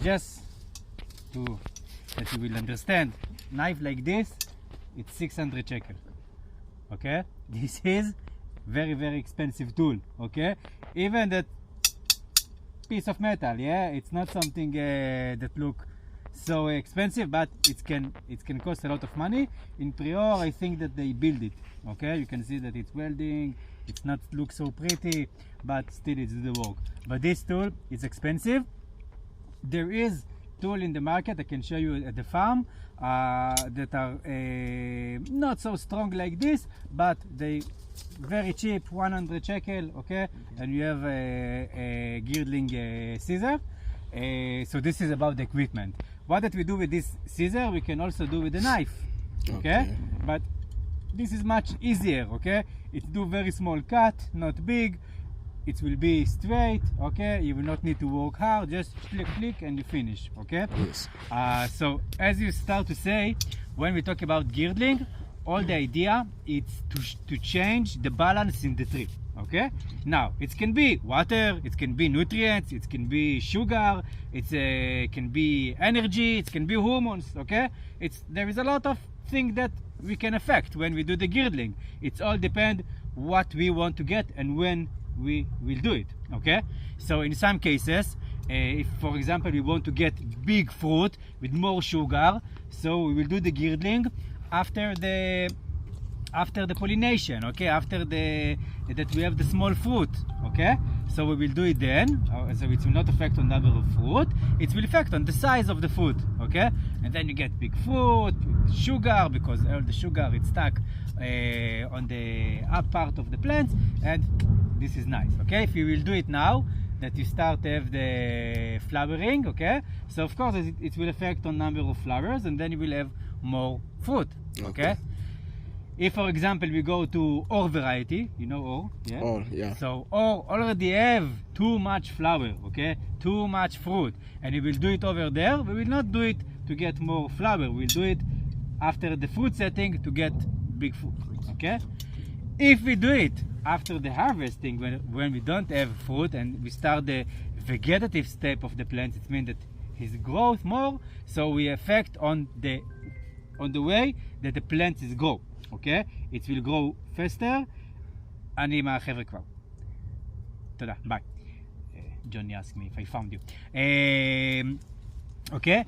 Just to that you will understand, knife like this, it's 600 shekel. Okay, this is very expensive tool. Okay, even that piece of metal, yeah, it's not something that look so expensive, but it can cost a lot of money. In Prior, I think that they build it. Okay, you can see that it's welding. It's not look so pretty, but still it's the work. But this tool is expensive. There is tool in the market I can show you at the farm that are not so strong like this, but they very cheap, 100 shekel. Okay, and you have a Girdling scissor. So this is about the equipment. What that we do with this scissor, we can also do with the knife. Okay, but this is much easier. Okay, it do very small cut, not big. It will be straight. Okay, you will not need to work hard. Just click and you finish. Okay. Yes. So as you start to say, when we talk about girdling, all the idea is to change the balance in the tree. Okay. Now it can be water, it can be nutrients, it can be sugar, it can be energy, it can be hormones. Okay. There is a lot of things that we can affect when we do the girdling. It's all depend what we want to get and when we will do it. Okay, so in some cases, if for example we want to get big fruit with more sugar, so we will do the girdling after the pollination. Okay, after that we have the small fruit. Okay, so we will do it then. So it will not affect on number of fruit, it will affect on the size of the fruit. Okay, and then you get big fruit, sugar, because all the sugar is stuck on the up part of the plants, and this is nice. Okay, if you will do it now that you start to have the flowering, okay, so of course it will affect on number of flowers, and then you will have more fruit. Okay, if for example we go to or variety, you know or, yeah, Or, yeah. so or already have too much flower, okay, too much fruit, and we will do it over there, we will not do it to get more flower, we'll do it after the fruit setting to get big fruit. Okay, if we do it after the harvesting, when we don't have fruit and we start the vegetative step of the plant, it means that his growth more, so we affect on the way that the plant is grow. Okay, it will grow faster. אני עם החבר'ה כבר. תודה, ביי. Johnny asked me if I found you. Okay,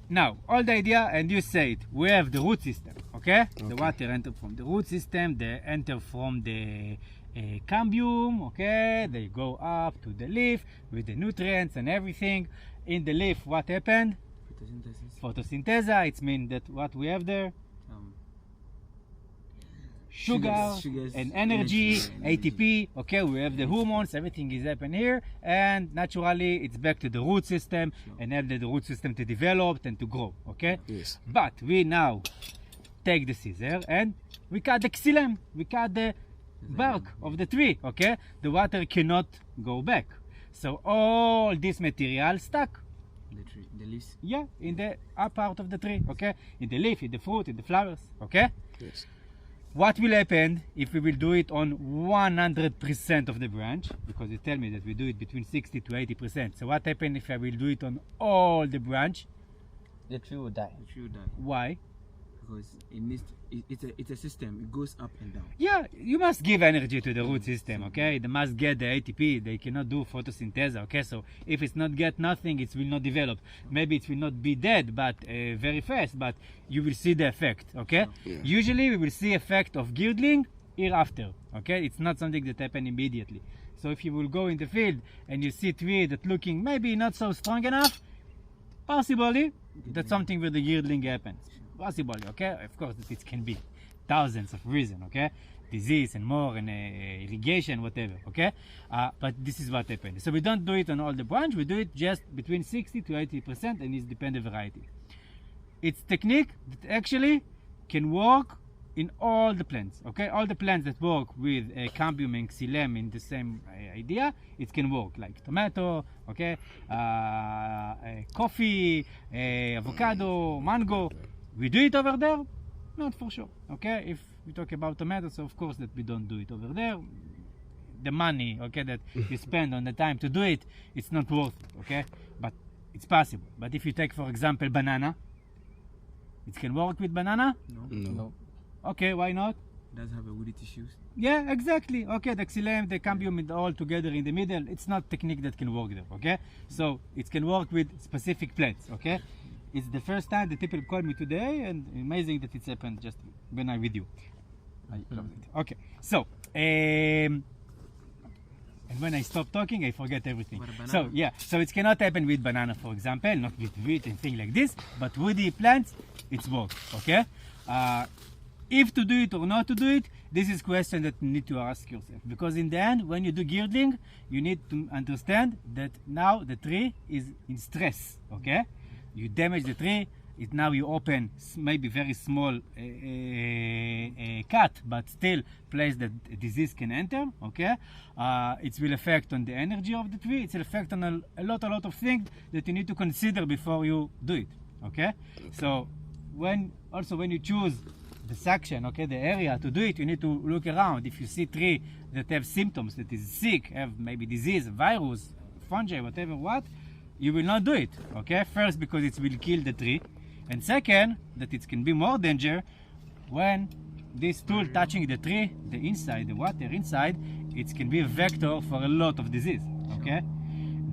now all the idea, and you say it, we have the root system. Okay, the water enter from the root system, they enter from the cambium. Okay, they go up to the leaf with the nutrients and everything. In the leaf, what happened? Photosynthesis. It means that what we have there, sugars and energy, ATP. Okay, we have the hormones, everything is happening here, and naturally it's back to the root system and help the root system to develop and to grow. Okay, Yes. but we now take the scissor and we cut the xylem, we cut the bark of the tree. Okay, the water cannot go back, so all this material stuck, The leaves. yeah, in the upper part of the tree. Okay, in the leaf, in the fruit, in the flowers. Okay, Yes. what will happen if we will do it on 100% of the branch? Because you tell me that we do it between 60 to 80%. So what happens if I will do it on all the branch? The tree will die. The tree will die Why? because it needs. It's a system. It goes up and down. Yeah, you must give energy to the root system, okay? They must get the ATP. They cannot do photosynthesis, okay? So if it's not get nothing, it will not develop. Maybe it will not be dead, but very fast, but you will see the effect, okay? Yeah. Usually we will see effect of girdling hereafter, okay? It's not something that happen immediately. So if you will go in the field and you see tree that looking maybe not so strong enough, possibly that something with the girdling happens. Possibly, okay? Of course, it can be thousands of reasons, okay? Disease and more and irrigation, whatever, okay? But this is what happens. So we don't do it on all the branch, we do it just between 60 to 80%, and it's dependent variety. It's technique that actually can work in all the plants, okay? All the plants that work with cambium and xylem in the same idea, it can work, like tomato, okay? Coffee, avocado, mango. We do it over there? Not for sure, okay? If we talk about tomatoes, of course that we don't do it over there. The money, okay, that you spend on the time to do it, it's not worth it, okay? But it's possible. But if you take, for example, banana, it can work with banana? No. Okay, why not? Does have a woody tissues. Yeah, exactly. Okay, the xylem, the cambium, all together in the middle. It's not technique that can work there. Okay, so it can work with specific plants. Okay, it's the first time that people call me today, and amazing that it's happened just when I'm with you. I love it. Okay, so and when I stop talking, I forget everything. So yeah, so it cannot happen with banana, for example, not with wheat and things like this, but woody plants, it's works. Okay. If to do it or not to do it, this is question that you need to ask yourself. Because in the end, when you do girdling, you need to understand that now the tree is in stress, okay? You damage the tree, now you open maybe very small cut, but still place that disease can enter, okay? It will affect on the energy of the tree, it will affect on a lot of things that you need to consider before you do it, okay? So when you choose the section, okay, the area to do it, you need to look around. If you see tree that have symptoms, that is sick, have maybe disease, virus, fungi, whatever what, you will not do it, okay? First, because it will kill the tree, and second, that it can be more danger when this tool touching the tree, the inside, the water inside, it can be a vector for a lot of disease, okay?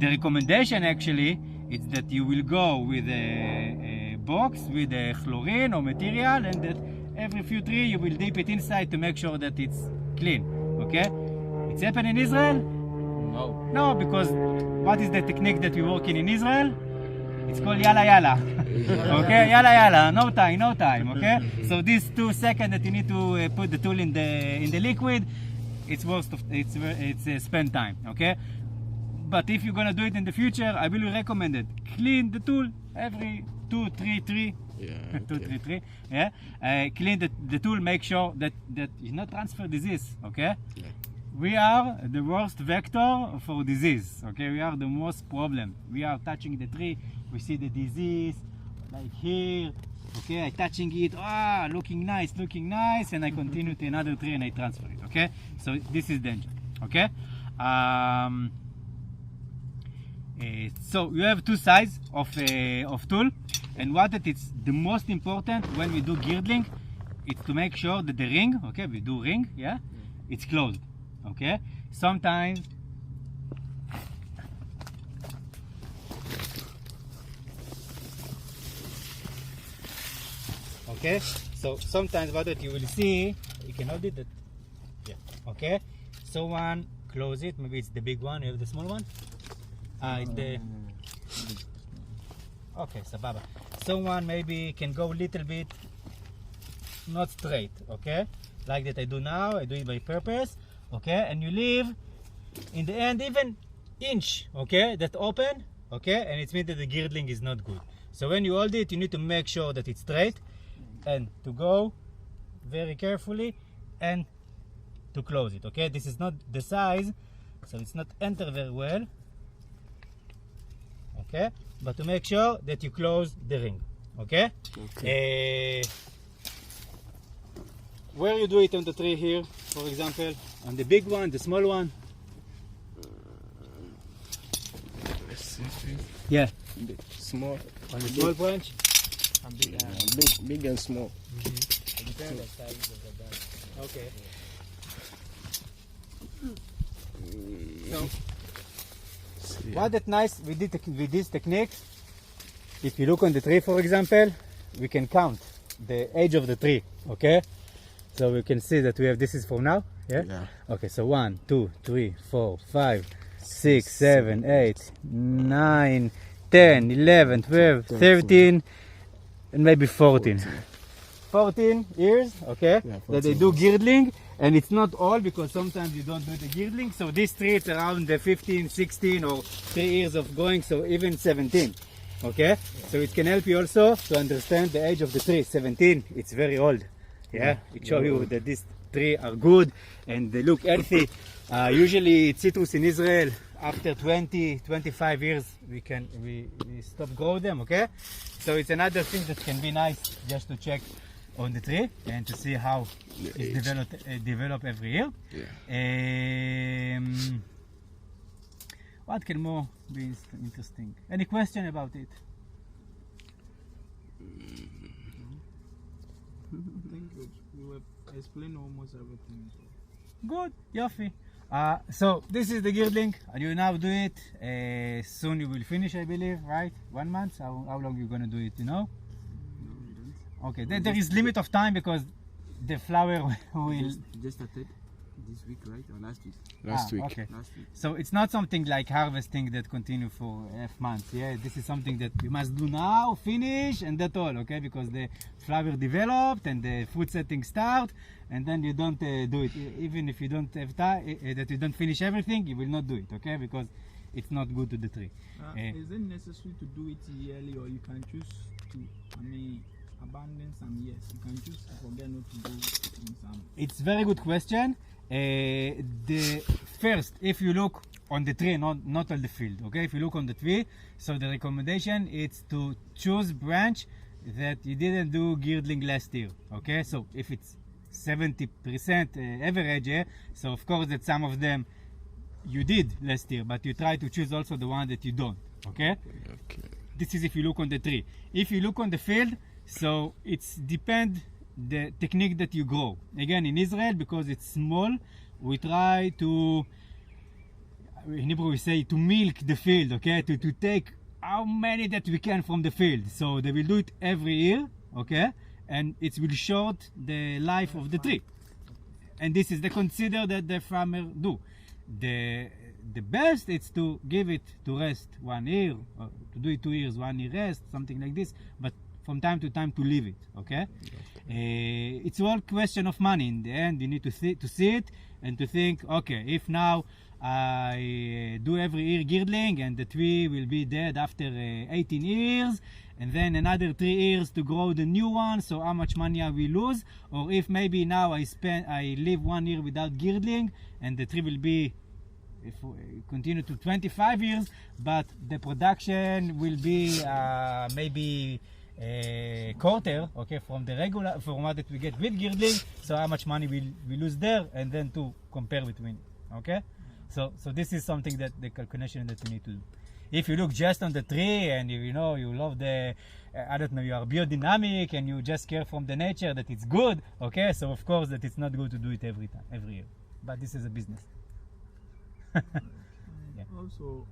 The recommendation actually is that you will go with a box with a chlorine or material, and that every few trees you will dip it inside to make sure that it's clean, okay? It's happened in Israel? No. No, because what is the technique that we work in Israel? It's called yalla yalla. Okay, yalla yalla, no time, okay? So these 2 seconds that you need to put the tool in the liquid, it's spend time, okay? But if you're gonna do it in the future, I will recommend it. Clean the tool every 2, 3. Yeah, 2, 3. Yeah. Clean the tool. Make sure that you not transfer disease. Okay. Yeah. We are the worst vector for disease. Okay. We are the most problem. We are touching the tree. We see the disease like here. Okay. I touching it. Looking nice, and I continue to another tree and I transfer it. Okay. So this is danger. Okay. So you have 2 sides of tool, and what that is the most important when we do girdling, it's to make sure that the ring, okay, we do ring, yeah, it's closed, okay. Sometimes okay, so sometimes what that you will see, you can hold it, yeah, okay. So one close it, maybe it's the big one, you have the small one. Okay, sababa. Someone maybe can go a little bit not straight, okay? Like that I do now, I do it by purpose, okay? And you leave in the end even inch, okay? That open, okay? And it means that the girdling is not good. So when you hold it, you need to make sure that it's straight and to go very carefully and to close it, okay? This is not the size, so it's not enter very well. Okay, but to make sure that you close the ring, okay? Where you do it on the tree here, for example, on the big one, the small one? Yeah. Small. On the small branch? Big and small. Okay. So, what that nice with this technique, if you look on the tree, for example, we can count the age of the tree, okay? So we can see that we have, this is from now, yeah? Yeah. Okay, so 1, 2, 3, 4, 5, 6, 7, 8, 9, 10, 11, 12, 13, and maybe 14. 14 years, okay, Yeah, that they do girdling, and it's not all because sometimes you don't do the girdling. So this tree is around the 15, 16 or 3 years of going, so even 17, okay? Yeah. So it can help you also to understand the age of the tree. 17, it's very old, yeah? It shows you that these trees are good and they look healthy. Usually citrus in Israel, after 20, 25 years, we stop grow them, okay? So it's another thing that can be nice just to check on the tree and to see how it's develop every year. Yeah. What can more be interesting? Any question about it? I think we were explaining almost everything. Good, Yofi. So this is the girdling, and you now do it. Soon you will finish, I believe, right? 1 month? How long you gonna do it, you know? No, we don't. Okay, there is limit of time because the flower will... Just started this week, right? Or last week? Last week. Okay. Last week. So it's not something like harvesting that continue for half months. Yeah, this is something that you must do now, finish, and that's all. Okay, because the flower developed and the fruit setting start, and then you don't do it. Even if you don't have time, that you don't finish everything, you will not do it. Okay, because it's not good to the tree. Is it necessary to do it yearly, or you can choose to? Abandon some years. You can choose to forget not to do in some. It's very good question. The first, if you look on the tree, not on the field, okay? If you look on the tree, so the recommendation is to choose branch that you didn't do girdling last year, okay? So if it's 70% average, so of course that some of them you did last year, but you try to choose also the one that you don't, okay? Okay. This is if you look on the tree. If you look on the field, so it's depend the technique that you grow. Again, in Israel, because it's small, we try to, in Hebrew we say, to milk the field, okay? To take how many that we can from the field. So they will do it every year, okay? And it will short the life of the tree. And this is the consider that the farmer do. The best is to give it to rest 1 year, or to do it 2 years, 1 year rest, something like this, but from time to time to leave it, okay? It's all question of money. In the end, you need to see it and to think, okay, if now I do every year girdling and the tree will be dead after 18 years, and then another 3 years to grow the new one, so how much money I will lose? Or if maybe now I live 1 year without girdling and the tree will be, if we continue to 25 years, but the production will be maybe a quarter, okay, from the regular, from what that we get with girdling, so how much money we lose there, and then to compare between, okay? So this is something that the calculation that you need to do. If you look just on the tree and you know you love the, I don't know, you are biodynamic and you just care from the nature that it's good, okay? So of course that it's not good to do it every year, but this is a business. Yeah. Also,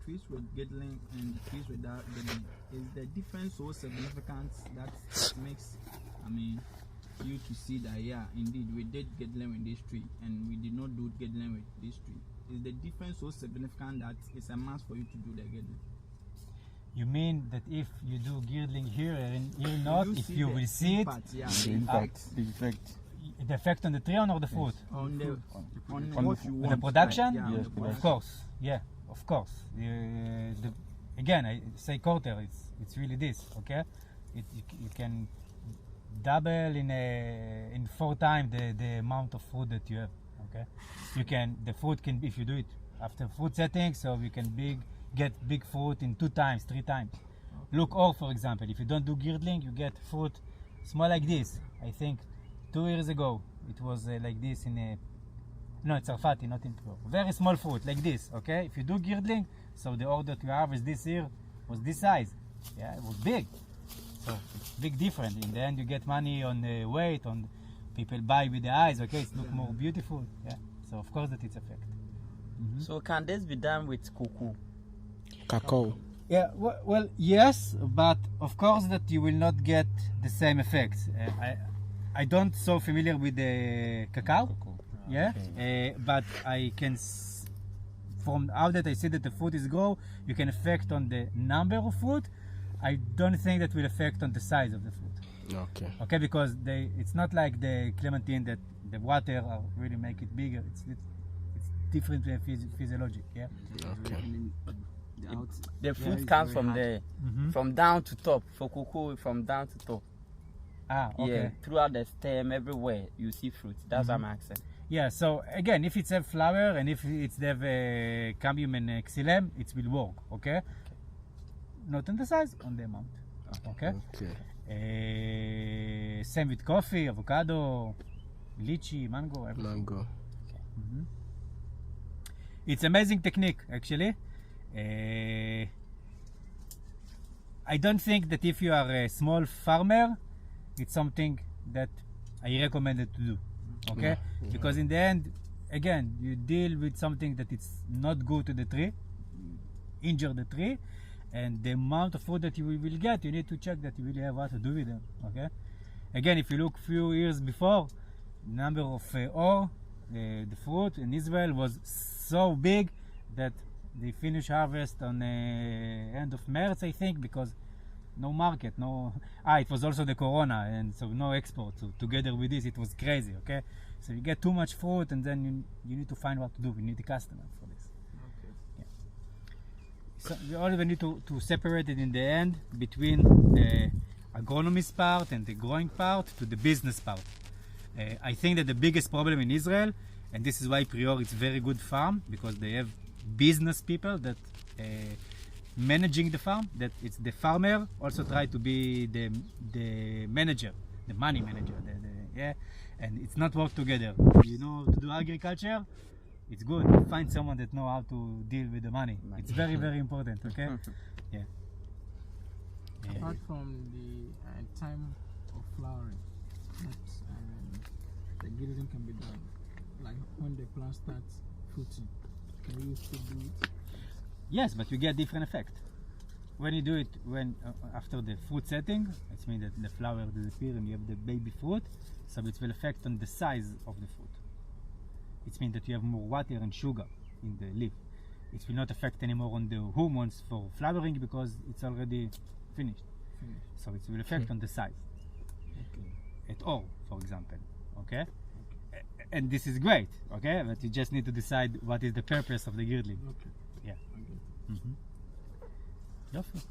trees with girdling and trees without girdling, is the difference so significant that makes, you to see that, yeah, indeed, we did girdling with this tree and we did not do girdling with this tree? Is the difference so significant that it's a must for you to do the girdling? You mean that if you do girdling here and here not, if you will see it, Yeah, the effect on the tree or the fruit? on what you want. The production? Yeah, Yes, on the Of course, yeah, of course. Again, I say quarter, it's really this, okay? You can double in 4 times the amount of fruit that you have, okay? The fruit can, if you do it after fruit setting, so you can get big fruit in 2 times, 3 times. Look, or for example, if you don't do girdling, you get fruit small like this. I think 2 years ago, it was like this no, it's Sarfati, not in Pro. Very small fruit, like this, okay? If you do girdling, so the order to harvest this year was this size. Yeah, it was big. So, it's big difference. In the end, you get money on the weight, on people buy with the eyes, okay? It look more beautiful, yeah? So, of course, that it's effect. So can this be done with cuckoo? Cacao. Yeah, well, yes, but of course that you will not get the same effects. I don't so familiar with the cacao. Yeah, but I can, from how that I see that the fruit is grow, you can affect on the number of fruit. I don't think that will affect on the size of the fruit. Okay. Okay, because it's not like the clementine that the water really make it bigger. It's different physiologic. Yeah. Okay. The fruit comes from the from down to top. For cuckoo, from down to top. Okay. Yeah, throughout the stem, everywhere you see fruit. That's what I'm asking. Yeah, so again, if it's a flower and if it's have cambium and xylem, it will work, okay? Not on the size, on the amount, okay? Okay. Same with coffee, avocado, lychee, mango, everything. Mango. It's amazing technique, actually. I don't think that if you are a small farmer, it's something that I recommend it to do. Okay? Because in the end, again, you deal with something that it's not good to the tree, injure the tree, and the amount of food that you will get, you need to check that you really have what to do with them. Okay? Again, if you look few years before, number of the fruit in Israel was so big that they finished harvest on end of March, I think, because no market, it was also the corona, and so no export. So together with this, it was crazy. Okay, so you get too much fruit, and then you need to find what to do. You need a customer for this. Okay. Yeah. So we always need to separate it in the end between the agronomist part and the growing part to the business part. I think that the biggest problem in Israel, and this is why Prior is very good farm, because they have business people that managing the farm, that it's the farmer also try to be the manager, the money manager, and it's not work together. You know, to do agriculture, it's good. Find someone that know how to deal with the money. It's very, very important, okay? Yeah. Apart from the time of flowering, the girdling can be done, like when the plant starts fruiting. Can you still do it? Yes, but you get different effect. When you do it after the fruit setting, it means that the flower disappear and you have the baby fruit, so it will affect on the size of the fruit. It means that you have more water and sugar in the leaf. It will not affect anymore on the hormones for flowering because it's already finished. So it will affect on the size. At all, for example. Okay? And this is great, okay? But you just need to decide what is the purpose of the girdling. Okay. Yeah. Yofi.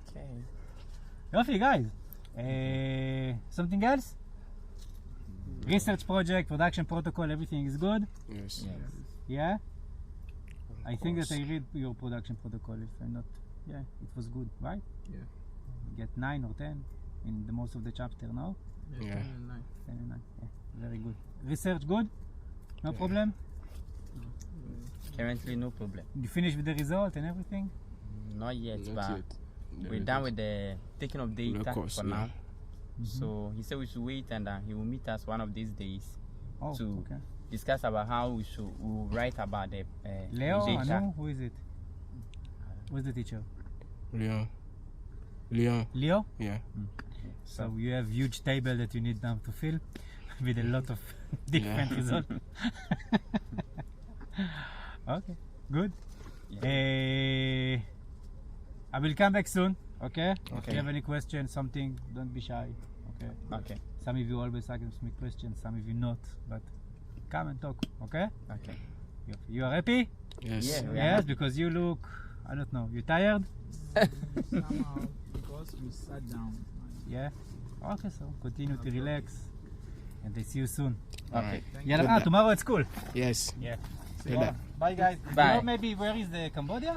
Okay. Yofi, guys. Something else? Research project, production protocol, everything is good? Yes. Yeah? I think that I read your production protocol, if I'm not... Yeah, it was good, right? Yeah. You get 9 or 10 in the most of the chapter now? Yeah. 10 and 9. 10 and 9, yeah. Very good. Research good? No problem? Currently, no problem. You finished with the result and everything? Not yet, Not but yet. we're done with the taking of data course, for yeah. now. So he said we should wait, and he will meet us one of these days Oh, to okay. discuss about how we will write about the Leo, data. Anu, who is it? Who's the teacher? Leon. Leo? Yeah. So you have huge table that you need now to fill with a lot of different results. Okay, good. I will come back soon. Okay. If you have any questions, something, don't be shy. Okay. Okay. Some of you always ask me questions, some of you not, but come and talk. Okay. Okay. You are happy? Yes. Yeah. We are Yes, happy. because you look, I don't know, you tired? Somehow, because we sat down. Yeah. Okay, so continue to relax, and I see you soon. Okay. Yalla, tomorrow at school. Yes. Yeah. Good luck. Bye, guys. Bye. You know maybe where is the Cambodia?